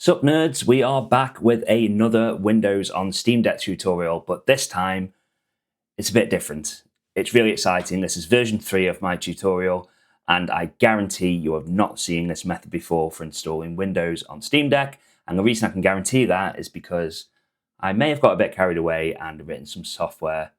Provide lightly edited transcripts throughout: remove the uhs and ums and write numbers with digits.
Sup nerds, we are back with another Windows on Steam Deck tutorial, but this time it's a bit different. It's really exciting. This is version 3 of my tutorial, and I guarantee you have not seen this method before for installing Windows on Steam Deck. And the reason I can guarantee that is because I may have got a bit carried away and written some software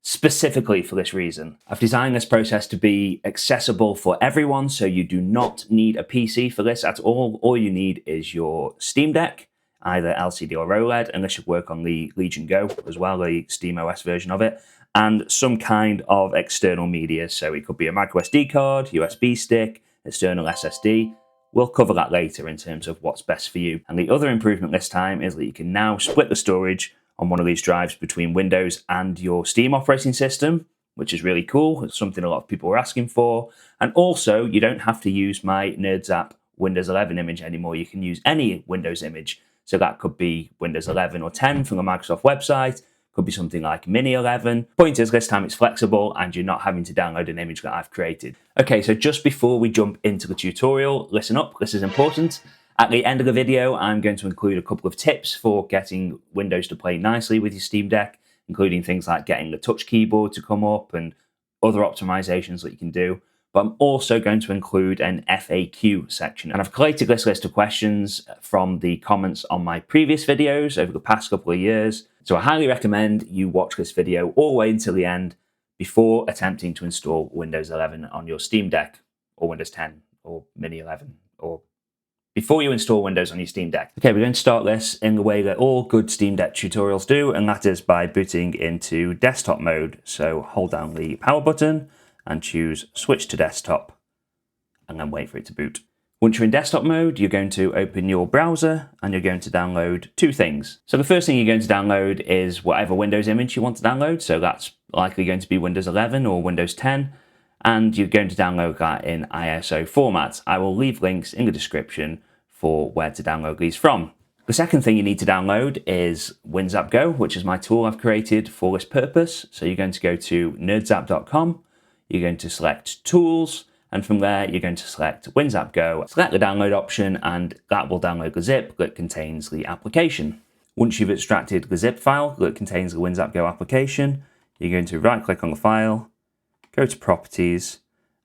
specifically for this reason. I've designed this process to be accessible for everyone, so you do not need a PC for this at all. All you need is your Steam Deck, either LCD or OLED, and this should work on the Legion Go as well, the SteamOS version of it, and some kind of external media. So it could be a microSD card, USB stick, external SSD. We'll cover that later in terms of what's best for you. And the other improvement this time is that you can now split the storage on one of these drives between Windows and your Steam operating system, which is really cool. It's something a lot of people are asking for. And also, you don't have to use my NerdZap Windows 11 image anymore. You can use any Windows image. So that could be Windows 11 or 10 from the Microsoft website. Could be something like Mini 11. Point is, this time it's flexible and you're not having to download an image that I've created. Okay, so just before we jump into the tutorial, listen up, this is important. At the end of the video, I'm going to include a couple of tips for getting Windows to play nicely with your Steam Deck, including things like getting the touch keyboard to come up and other optimizations that you can do. But I'm also going to include an FAQ section. And I've collated this list of questions from the comments on my previous videos over the past couple of years. So I highly recommend you watch this video all the way until the end before attempting to install Windows 11 on your Steam Deck, or Windows 10, or Mini 11, or before you install Windows on your Steam Deck. Okay, we're going to start this in the way that all good Steam Deck tutorials do, and that is by booting into desktop mode. So hold down the power button and choose switch to desktop, and then wait for it to boot. Once you're in desktop mode, you're going to open your browser and you're going to download two things. So the first thing you're going to download is whatever Windows image you want to download. So that's likely going to be Windows 11 or Windows 10. And you're going to download that in ISO format. I will leave links in the description for where to download these from. The second thing you need to download is WinZapGo, which is my tool I've created for this purpose. So you're going to go to nerdzap.com, you're going to select Tools, and from there you're going to select WinZapGo. Select the download option and that will download the zip that contains the application. Once you've extracted the zip file that contains the WinZapGo application, you're going to right click on the file, go to Properties,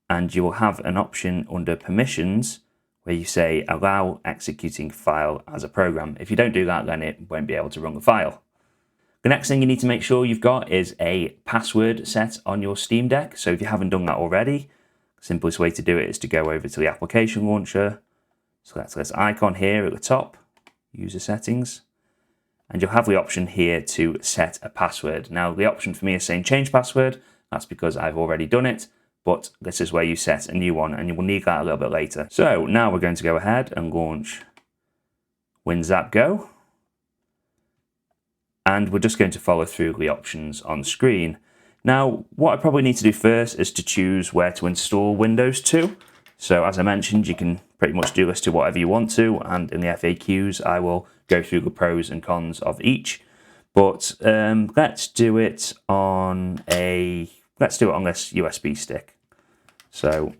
and you will have an option under Permissions where you say allow executing file as a program. If you don't do that, then it won't be able to run the file. The next thing you need to make sure you've got is a password set on your Steam Deck. So if you haven't done that already, the simplest way to do it is to go over to the application launcher, select this icon here at the top, user settings, and you'll have the option here to set a password. Now the option for me is saying change password. That's because I've already done it. But this is where you set a new one, and you will need that a little bit later. So now we're going to go ahead and launch WinZapGo. And we're just going to follow through the options on the screen. Now, what I probably need to do first is to choose where to install Windows to. So as I mentioned, you can pretty much do this to whatever you want to, and in the FAQs, I will go through the pros and cons of each. But let's do it on this USB stick. So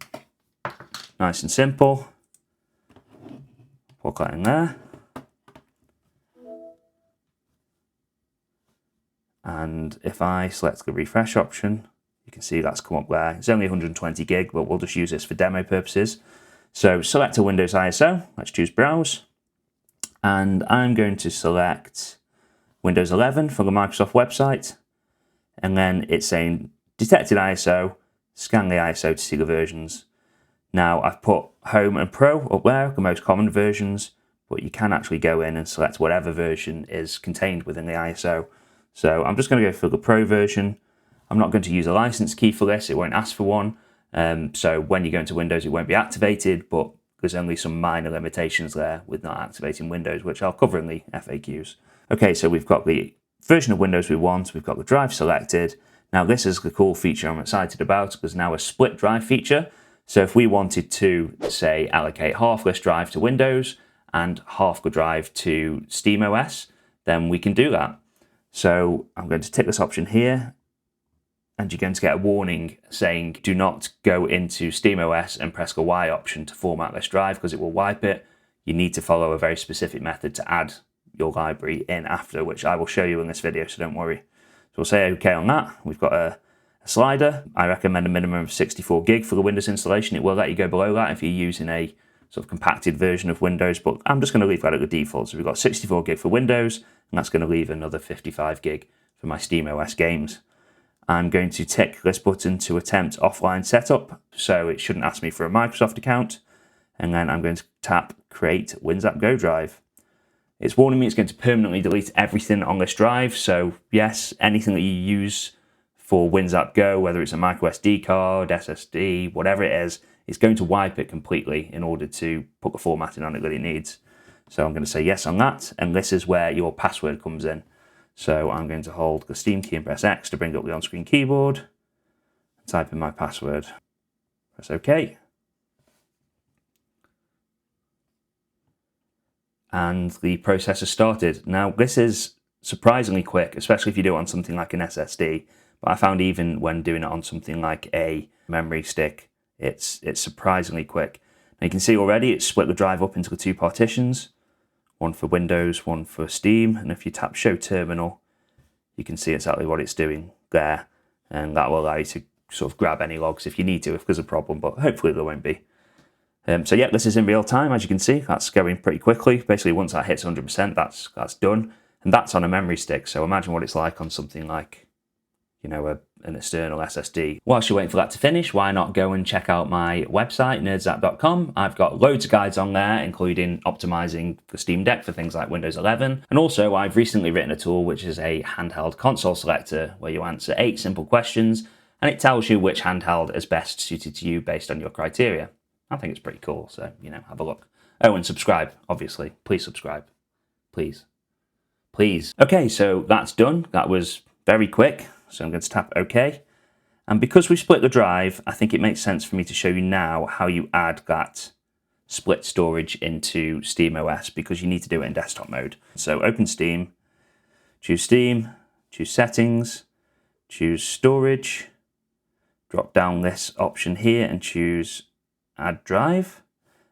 nice and simple. Plug that in there. And if I select the refresh option, you can see that's come up there. It's only 120 gig, but we'll just use this for demo purposes. So select a Windows ISO. Let's choose Browse. And I'm going to select Windows 11 from the Microsoft website. And then it's saying detected ISO, scan the ISO to see the versions. Now I've put Home and Pro up there, the most common versions, but you can actually go in and select whatever version is contained within the ISO. So I'm just going to go for the Pro version. I'm not going to use a license key for this, it won't ask for one. So when you go into Windows it won't be activated, but there's only some minor limitations there with not activating Windows, which I'll cover in the FAQs. Okay, so we've got the version of Windows we want, we've got the drive selected. Now this is the cool feature I'm excited about. There's now a split drive feature. So if we wanted to, say, allocate half this drive to Windows and half the drive to SteamOS, then we can do that. So I'm going to tick this option here and you're going to get a warning saying do not go into SteamOS and press the Y option to format this drive because it will wipe it. You need to follow a very specific method to add your library in after, which I will show you in this video, so don't worry. So we'll say OK on that. We've got a slider. I recommend a minimum of 64 gig for the Windows installation. It will let you go below that if you're using a sort of compacted version of Windows, but I'm just going to leave that at the default. So we've got 64 gig for Windows, and that's going to leave another 55 gig for my SteamOS games. I'm going to tick this button to attempt offline setup, so it shouldn't ask me for a Microsoft account. And then I'm going to tap Create WinZapGo drive. It's warning me it's going to permanently delete everything on this drive. So yes, anything that you use for WinZapGo, whether it's a microSD card, SSD, whatever it is, it's going to wipe it completely in order to put the formatting on it that it needs. So I'm going to say yes on that, and this is where your password comes in. So I'm going to hold the Steam key and press X to bring up the on-screen keyboard, type in my password, press OK. And the process has started. Now this is surprisingly quick, especially if you do it on something like an SSD, but I found even when doing it on something like a memory stick, it's surprisingly quick. Now you can see already it's split the drive up into the two partitions, one for Windows, one for Steam, and if you tap Show Terminal, you can see exactly what it's doing there, and that will allow you to sort of grab any logs if you need to, if there's a problem, but hopefully there won't be. So yeah, this is in real time, as you can see. That's going pretty quickly. Basically, once that hits 100%, that's done, and that's on a memory stick. So imagine what it's like on something like, you know, an external SSD. Whilst you're waiting for that to finish, why not go and check out my website, nerdzap.com. I've got loads of guides on there, including optimizing the Steam Deck for things like Windows 11. And also, I've recently written a tool which is a handheld console selector, where you answer 8 simple questions, and it tells you which handheld is best suited to you based on your criteria. I think it's pretty cool, so, you know, have a look. Oh, and subscribe, obviously. Please subscribe. Please. Please. Okay, so that's done. That was very quick. So I'm going to tap OK. And because we split the drive, I think it makes sense for me to show you now how you add that split storage into SteamOS, because you need to do it in desktop mode. So open Steam, choose Settings, choose Storage, drop down this option here and choose Add Drive.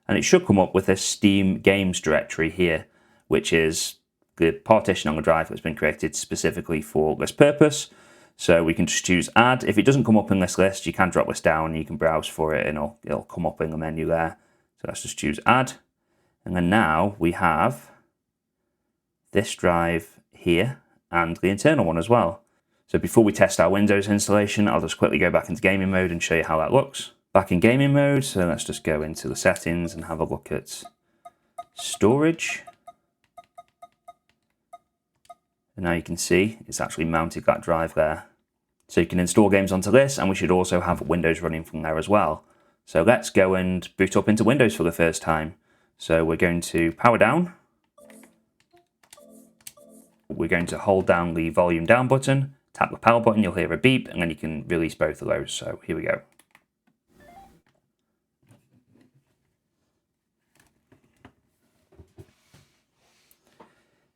And it should come up with a Steam Games directory here, which is the partition on the drive that's been created specifically for this purpose. So we can just choose Add. If it doesn't come up in this list, you can drop this down and you can browse for it and it'll come up in the menu there. So let's just choose Add. And then now we have this drive here and the internal one as well. So before we test our Windows installation, I'll just quickly go back into gaming mode and show you how that looks. Back in gaming mode, so let's just go into the settings and have a look at storage. And now you can see it's actually mounted that drive there. So you can install games onto this, and we should also have Windows running from there as well. So let's go and boot up into Windows for the first time. So we're going to power down. We're going to hold down the volume down button, tap the power button, you'll hear a beep, and then you can release both of those. So here we go.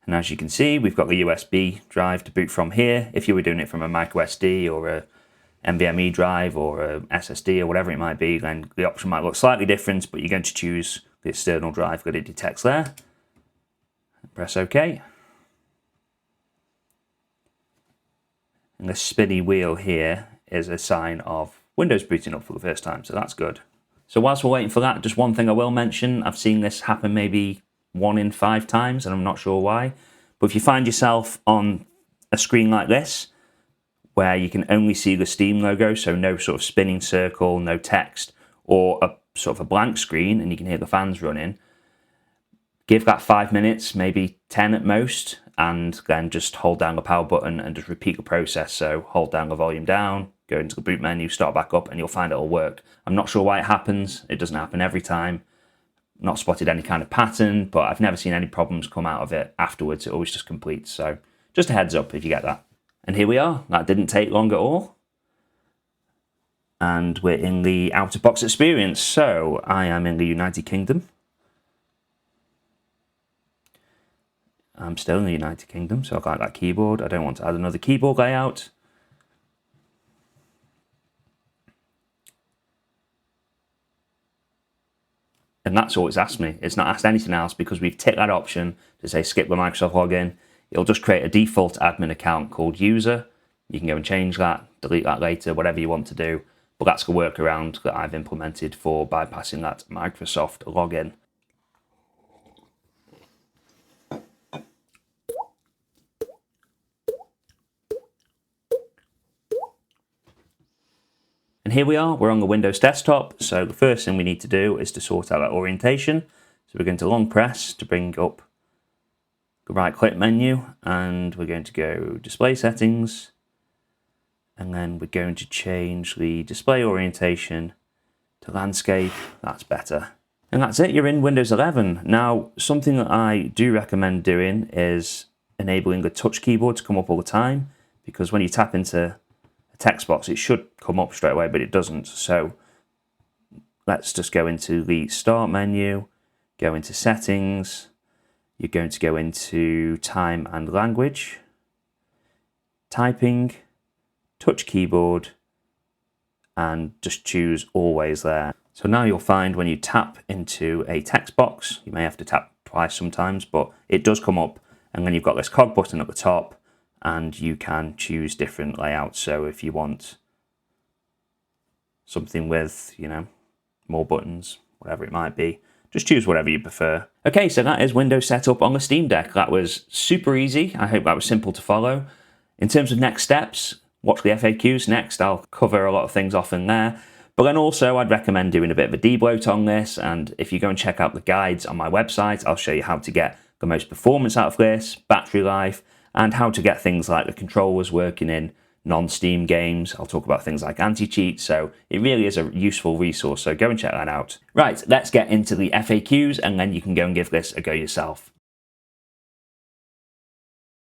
And as you can see, we've got the USB drive to boot from here. If you were doing it from a microSD or a NVMe drive or a SSD or whatever it might be, then the option might look slightly different, but you're going to choose the external drive that it detects there. Press OK. And this spinny wheel here is a sign of Windows booting up for the first time, so that's good. So whilst we're waiting for that, just one thing I will mention. I've seen this happen maybe 1 in 5 times, and I'm not sure why. But if you find yourself on a screen like this, where you can only see the Steam logo, so no sort of spinning circle, no text, or a sort of a blank screen, and you can hear the fans running, give that 5 minutes, maybe 10 at most, and then just hold down the power button and just repeat the process. So hold down the volume down, go into the boot menu, start back up, and you'll find it'll work. I'm not sure why it happens. It doesn't happen every time. Not spotted any kind of pattern, but I've never seen any problems come out of it afterwards. It always just completes. So just a heads up if you get that. And here we are. That didn't take long at all. And we're in the out-of-box experience. So I am in the United Kingdom. I'm still in the United Kingdom, so I like that keyboard. I don't want to add another keyboard layout. And that's all it's asked me. It's not asked anything else because we've ticked that option to say skip the Microsoft login. It'll just create a default admin account called user. You can go and change that, delete that later, whatever you want to do. But that's a workaround that I've implemented for bypassing that Microsoft login. And here we are, we're on the Windows desktop. So the first thing we need to do is to sort out that orientation. So we're going to long press to bring up the right click menu, and we're going to go display settings. And then we're going to change the display orientation to landscape. That's better. And that's it, you're in Windows 11. Now, something that I do recommend doing is enabling the touch keyboard to come up all the time, because when you tap into a text box, it should come up straight away, but it doesn't. So let's just go into the start menu, go into settings. You're going to go into time and language, typing, touch keyboard, and just choose always there. So now you'll find when you tap into a text box, you may have to tap twice sometimes, but it does come up, and then you've got this cog button at the top, and you can choose different layouts. So if you want something with, more buttons, whatever it might be, just choose whatever you prefer. Okay, so that is Windows setup on the Steam Deck. That was super easy. I hope that was simple to follow. In terms of next steps, watch the FAQs next. I'll cover a lot of things off in there. But then also, I'd recommend doing a bit of a debloat on this. And if you go and check out the guides on my website, I'll show you how to get the most performance out of this, battery life, and how to get things like the controllers working in non-Steam games. I'll talk about things like anti-cheat, so it really is a useful resource, so go and check that out. Right, let's get into the FAQs, and then you can go and give this a go yourself.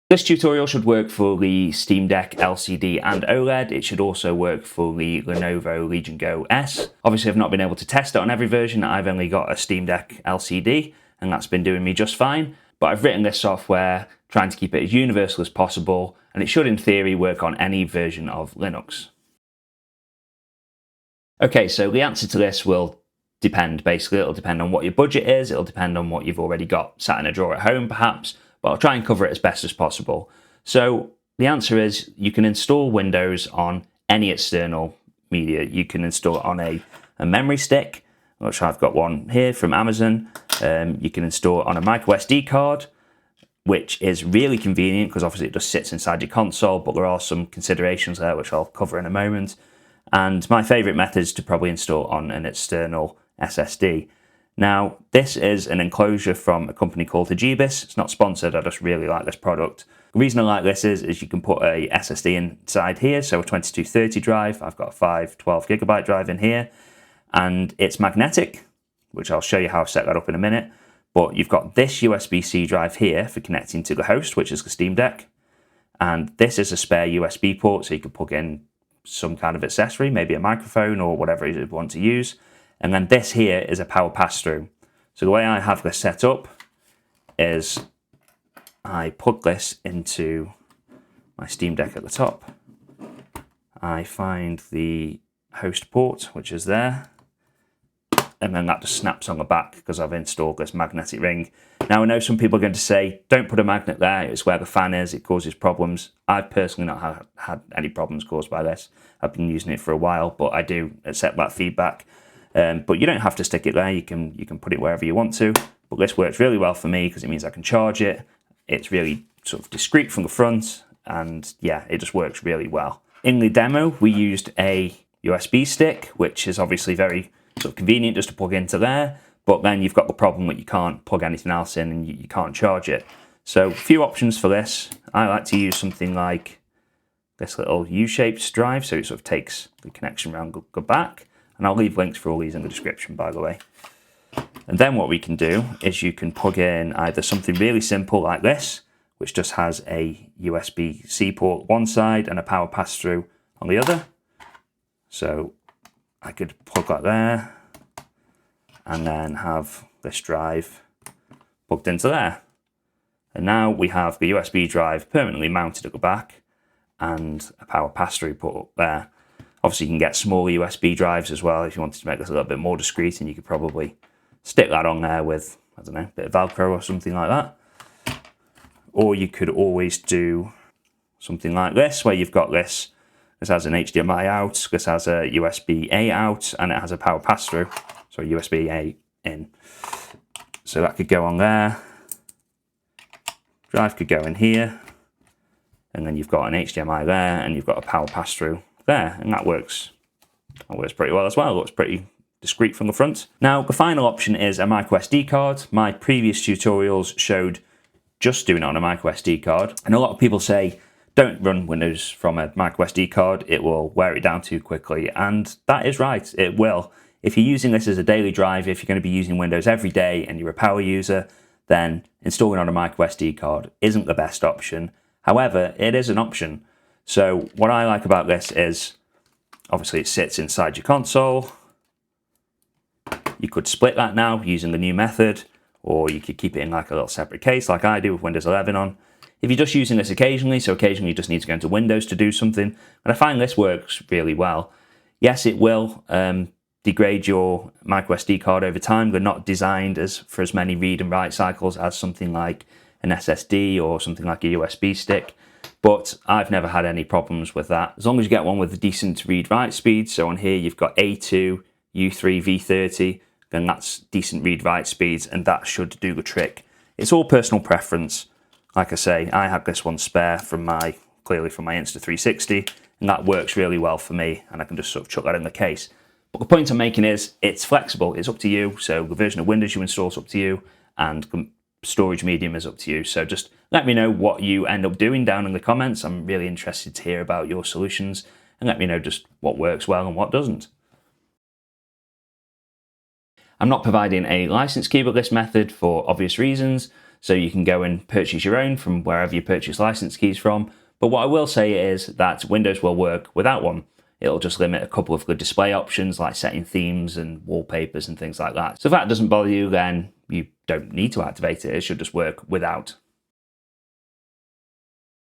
This tutorial should work for the Steam Deck LCD and OLED. It should also work for the Lenovo Legion Go S. Obviously, I've not been able to test it on every version. I've only got a Steam Deck LCD, and that's been doing me just fine. But I've written this software trying to keep it as universal as possible, and it should in theory work on any version of Linux. Okay, so the answer to this will depend, basically. It'll depend on what your budget is, it'll depend on what you've already got sat in a drawer at home perhaps, but I'll try and cover it as best as possible. So the answer is you can install Windows on any external media. You can install it on a memory stick, which I've got one here from Amazon. You can install it on a MicroSD card, which is really convenient because obviously it just sits inside your console, but there are some considerations there which I'll cover in a moment. And my favourite method is to probably install on an external SSD. Now, this is an enclosure from a company called Hagibis. It's not sponsored, I just really like this product. The reason I like this is you can put a SSD inside here, so a 2230 drive. I've got a 512GB drive in here, and it's magnetic, which I'll show you how I've set that up in a minute. But you've got this USB-C drive here for connecting to the host, which is the Steam Deck. And this is a spare USB port, so you can plug in some kind of accessory, maybe a microphone or whatever you want to use. And then this here is a power pass-through. So the way I have this set up is I plug this into my Steam Deck at the top. I find the host port, which is there. And then that just snaps on the back because I've installed this magnetic ring. Now, I know some people are going to say, don't put a magnet there, it's where the fan is, it causes problems. I've personally not had any problems caused by this. I've been using it for a while, but I do accept that feedback. But you don't have to stick it there, you can put it wherever you want to. But this works really well for me because it means I can charge it. It's really sort of discreet from the front, and yeah, it just works really well. In the demo, we used a USB stick, which is obviously very sort of convenient just to plug into there, but then you've got the problem that you can't plug anything else in and you can't charge it. So a few options for this. I like to use something like this little U-shaped drive, so it sort of takes the connection around the back, and I'll leave links for all these in the description, by the way. And then what we can do is you can plug in either something really simple like this, which just has a USB-C port one side and a power pass-through on the other. So I could plug that there and then have this drive plugged into there. And now we have the USB drive permanently mounted at the back and a power pass-through put up there. Obviously you can get smaller USB drives as well if you wanted to make this a little bit more discreet, and you could probably stick that on there with, I don't know, a bit of Velcro or something like that. Or you could always do something like this, where you've got this. This has an HDMI out, this has a USB-A out, and it has a power pass-through. So USB-A in. So that could go on there. Drive could go in here. And then you've got an HDMI there, and you've got a power pass-through there. And that works pretty well as well. It looks pretty discreet from the front. Now, the final option is a microSD card. My previous tutorials showed just doing it on a microSD card. And a lot of people say, don't run Windows from a microSD card, it will wear it down too quickly. And that is right, it will. If you're using this as a daily drive, if you're going to be using Windows every day and you're a power user, then installing on a microSD card isn't the best option. However, it is an option. So what I like about this is, obviously it sits inside your console. You could split that now using the new method, or you could keep it in like a little separate case like I do with Windows 11 on. If you're just using this occasionally, so occasionally you just need to go into Windows to do something, and I find this works really well. Yes, it will degrade your microSD card over time. They're not designed for as many read and write cycles as something like an SSD or something like a USB stick, but I've never had any problems with that. As long as you get one with a decent read-write speed, so on here you've got A2, U3, V30, then that's decent read-write speeds, and that should do the trick. It's all personal preference. Like I say, I have this one spare clearly from my Insta360, and that works really well for me, and I can just sort of chuck that in the case. But the point I'm making is, it's flexible, it's up to you, so the version of Windows you install is up to you, and the storage medium is up to you. So just let me know what you end up doing down in the comments. I'm really interested to hear about your solutions, and let me know just what works well and what doesn't. I'm not providing a license key with this method for obvious reasons, so you can go and purchase your own from wherever you purchase license keys from. But what I will say is that Windows will work without one. It'll just limit a couple of the display options like setting themes and wallpapers and things like that. So if that doesn't bother you, then you don't need to activate it. It should just work without.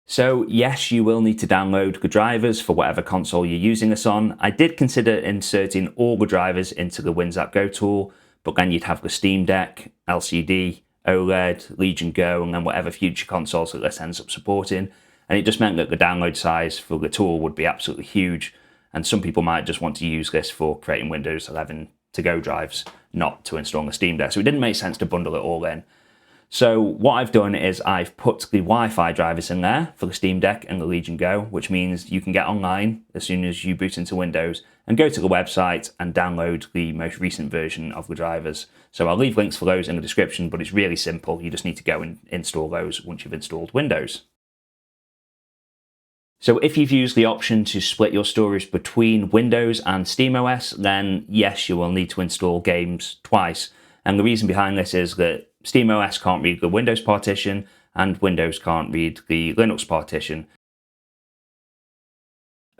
So yes, you will need to download the drivers for whatever console you're using this on. I did consider inserting all the drivers into the WinZapGo tool, but then you'd have the Steam Deck, LCD, OLED, Legion Go, and then whatever future consoles that this ends up supporting. And it just meant that the download size for the tool would be absolutely huge. And some people might just want to use this for creating Windows 11 to-go drives, not to install on the Steam Deck. So it didn't make sense to bundle it all in. So what I've done is I've put the Wi-Fi drivers in there for the Steam Deck and the Legion Go, which means you can get online as soon as you boot into Windows and go to the website and download the most recent version of the drivers. So I'll leave links for those in the description, but it's really simple. You just need to go and install those once you've installed Windows. So if you've used the option to split your storage between Windows and SteamOS, then yes, you will need to install games twice. And the reason behind this is that SteamOS can't read the Windows partition and Windows can't read the Linux partition.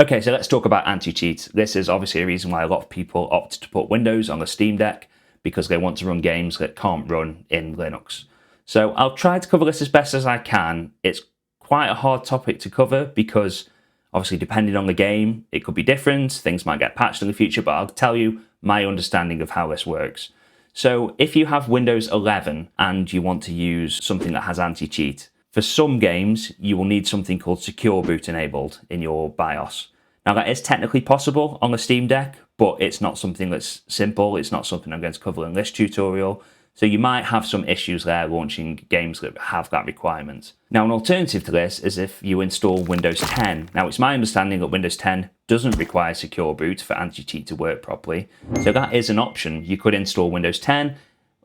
Okay, so let's talk about anti-cheat. This is obviously a reason why a lot of people opt to put Windows on the Steam Deck, because they want to run games that can't run in Linux. So I'll try to cover this as best as I can. It's quite a hard topic to cover because obviously depending on the game, it could be different. Things might get patched in the future, but I'll tell you my understanding of how this works. So if you have Windows 11 and you want to use something that has anti-cheat, for some games, you will need something called Secure Boot enabled in your BIOS. Now that is technically possible on the Steam Deck, but it's not something that's simple. It's not something I'm going to cover in this tutorial. So you might have some issues there launching games that have that requirement. Now an alternative to this is if you install Windows 10. Now it's my understanding that Windows 10 doesn't require Secure Boot for anti-cheat to work properly. So that is an option. You could install Windows 10.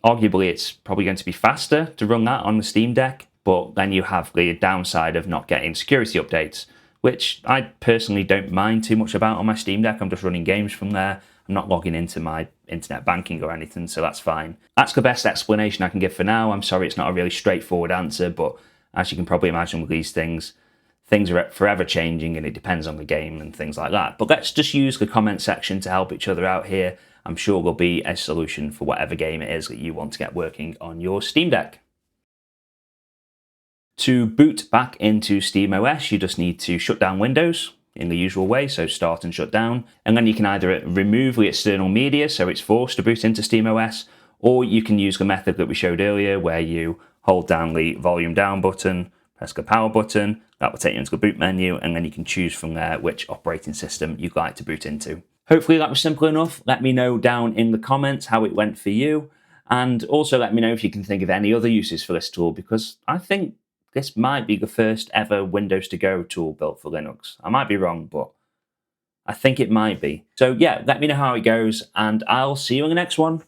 Arguably it's probably going to be faster to run that on the Steam Deck, but then you have the downside of not getting security updates, which I personally don't mind too much about on my Steam Deck. I'm just running games from there. I'm not logging into my internet banking or anything, so that's fine. That's the best explanation I can give for now. I'm sorry it's not a really straightforward answer, but as you can probably imagine with these things are forever changing and it depends on the game and things like that. But let's just use the comment section to help each other out here. I'm sure there'll be a solution for whatever game it is that you want to get working on your Steam Deck. To boot back into SteamOS, you just need to shut down Windows in the usual way, so start and shut down. And then you can either remove the external media, so it's forced to boot into SteamOS, Or you can use the method that we showed earlier where you hold down the volume down button, press the power button, that will take you into the boot menu, and then you can choose from there which operating system you'd like to boot into. Hopefully that was simple enough. Let me know down in the comments how it went for you. And also let me know if you can think of any other uses for this tool, because I think this might be the first ever Windows to Go tool built for Linux. I might be wrong, but I think it might be. So yeah, let me know how it goes, and I'll see you in the next one.